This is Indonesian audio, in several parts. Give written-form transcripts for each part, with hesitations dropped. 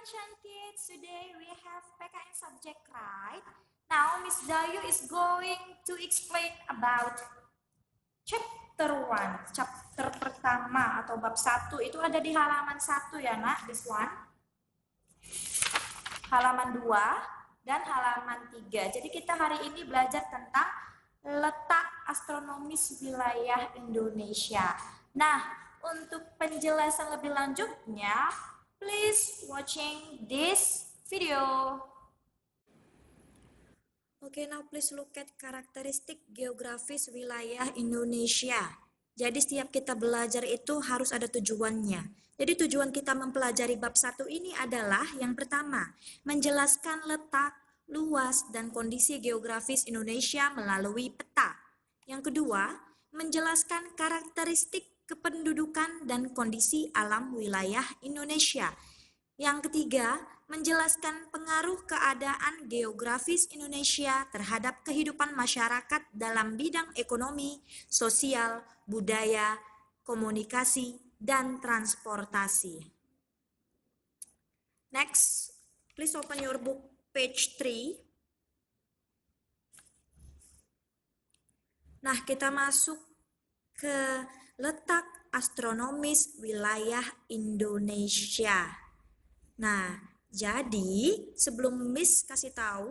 attention kids, today we have PKN subject, right? Now Miss Dayu is going to explain about chapter 1. Chapter pertama atau bab 1 itu ada di halaman 1 ya nak, this one. Halaman 2 dan halaman 3. Jadi kita hari ini belajar tentang letak astronomis wilayah Indonesia. Nah, untuk penjelasan lebih lanjutnya, please watching this video. Okay, now please look at karakteristik geografis wilayah Indonesia. Jadi setiap kita belajar itu harus ada tujuannya. Jadi tujuan kita mempelajari bab 1 ini adalah yang pertama, menjelaskan letak, luas, dan kondisi geografis Indonesia melalui peta. Yang kedua, menjelaskan karakteristik kependudukan dan kondisi alam wilayah Indonesia. Yang ketiga, menjelaskan pengaruh keadaan geografis Indonesia terhadap kehidupan masyarakat dalam bidang ekonomi, sosial, budaya, komunikasi, dan transportasi. Next, please open your book page 3. Nah, kita masuk ke letak astronomis wilayah Indonesia. Nah, jadi sebelum Miss kasih tahu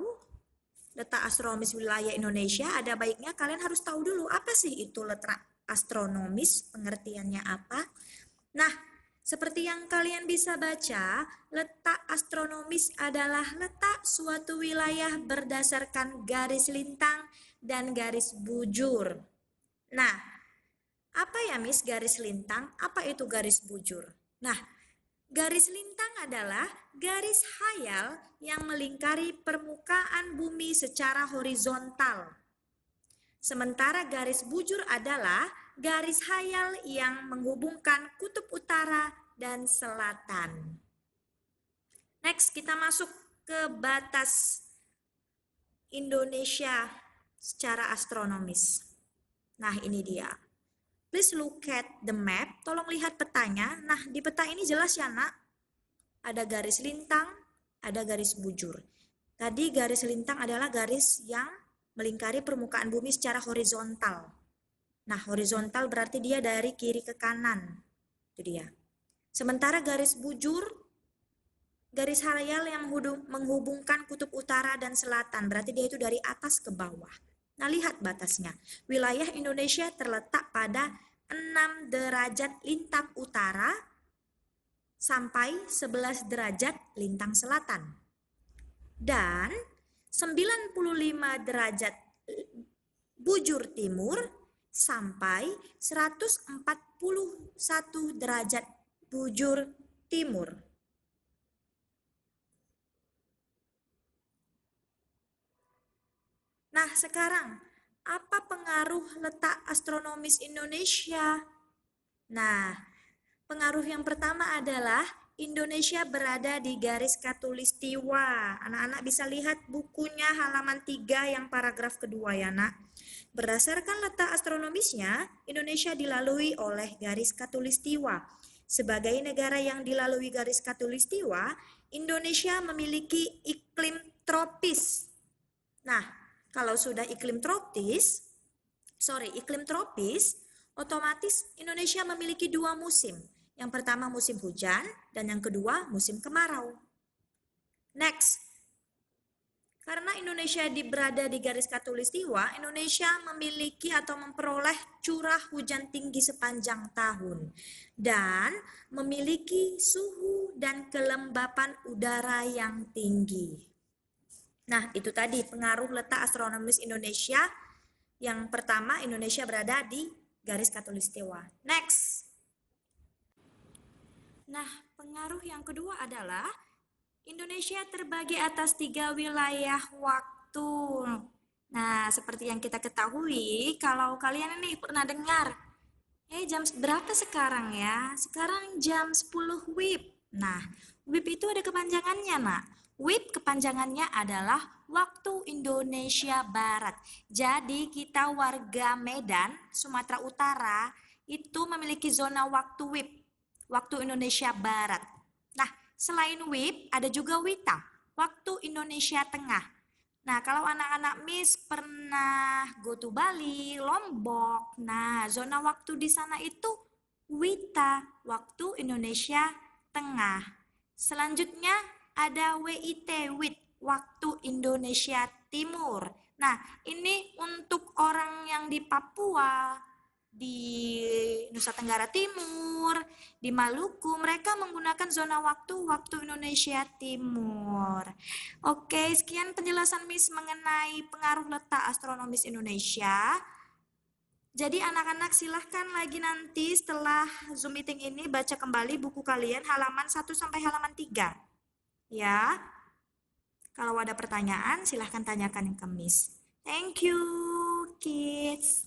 letak astronomis wilayah Indonesia, ada baiknya kalian harus tahu dulu apa sih itu letak astronomis, pengertiannya apa. Nah, seperti yang kalian bisa baca, letak astronomis adalah letak suatu wilayah berdasarkan garis lintang dan garis bujur. Nah, apa ya Miss garis lintang? Apa itu garis bujur? Nah, garis lintang adalah garis khayal yang melingkari permukaan bumi secara horizontal. Sementara garis bujur adalah garis khayal yang menghubungkan kutub utara dan selatan. Next, kita masuk ke batas Indonesia secara astronomis. Nah, ini dia. Please look at the map. Tolong lihat petanya. Nah, di peta ini jelas ya, Nak. Ada garis lintang, ada garis bujur. Tadi garis lintang adalah garis yang melingkari permukaan bumi secara horizontal. Nah, horizontal berarti dia dari kiri ke kanan. Itu dia. Sementara garis bujur, garis khayal yang menghubungkan kutub utara dan selatan. Berarti dia itu dari atas ke bawah. Nah, lihat batasnya. Wilayah Indonesia terletak pada 6 derajat lintang utara sampai 11 derajat lintang selatan. Dan 95 derajat bujur timur sampai 141 derajat bujur timur. Nah, sekarang apa pengaruh letak astronomis Indonesia? Nah, pengaruh yang pertama adalah Indonesia berada di garis khatulistiwa. Anak-anak bisa lihat bukunya halaman 3 yang paragraf kedua ya, Nak. Berdasarkan letak astronomisnya, Indonesia dilalui oleh garis khatulistiwa. Sebagai negara yang dilalui garis khatulistiwa, Indonesia memiliki iklim tropis. Nah, kalau sudah iklim tropis, otomatis Indonesia memiliki 2 musim. Yang pertama musim hujan dan yang kedua musim kemarau. Next, karena Indonesia berada di garis khatulistiwa, Indonesia memiliki atau memperoleh curah hujan tinggi sepanjang tahun dan memiliki suhu dan kelembapan udara yang tinggi. Nah, itu tadi pengaruh letak astronomis Indonesia. Yang pertama, Indonesia berada di garis khatulistiwa. Next. Nah, pengaruh yang kedua adalah Indonesia terbagi atas 3 wilayah waktu. Nah, seperti yang kita ketahui, kalau kalian ini pernah dengar, jam berapa sekarang ya? Sekarang jam 10 WIB. Nah, WIB itu ada kepanjangannya, Nak. WIB kepanjangannya adalah Waktu Indonesia Barat. Jadi kita warga Medan, Sumatera Utara, itu memiliki zona waktu WIB, Waktu Indonesia Barat. Nah, Selain WIB, ada juga WITA, waktu Indonesia Tengah. Nah, kalau anak-anak Miss pernah go to Bali, Lombok, nah zona waktu di sana itu WITA, waktu Indonesia Tengah. Selanjutnya ada WIT, WIT, waktu Indonesia Timur. Nah, ini untuk orang yang di Papua, di Nusa Tenggara Timur, di Maluku, mereka menggunakan zona waktu Indonesia Timur. Oke, sekian penjelasan Miss mengenai pengaruh letak astronomis Indonesia. Jadi anak-anak silahkan lagi nanti setelah Zoom meeting ini baca kembali buku kalian halaman 1 sampai halaman 3. Ya, kalau ada pertanyaan silahkan tanyakan ke Miss. Thank you, kids.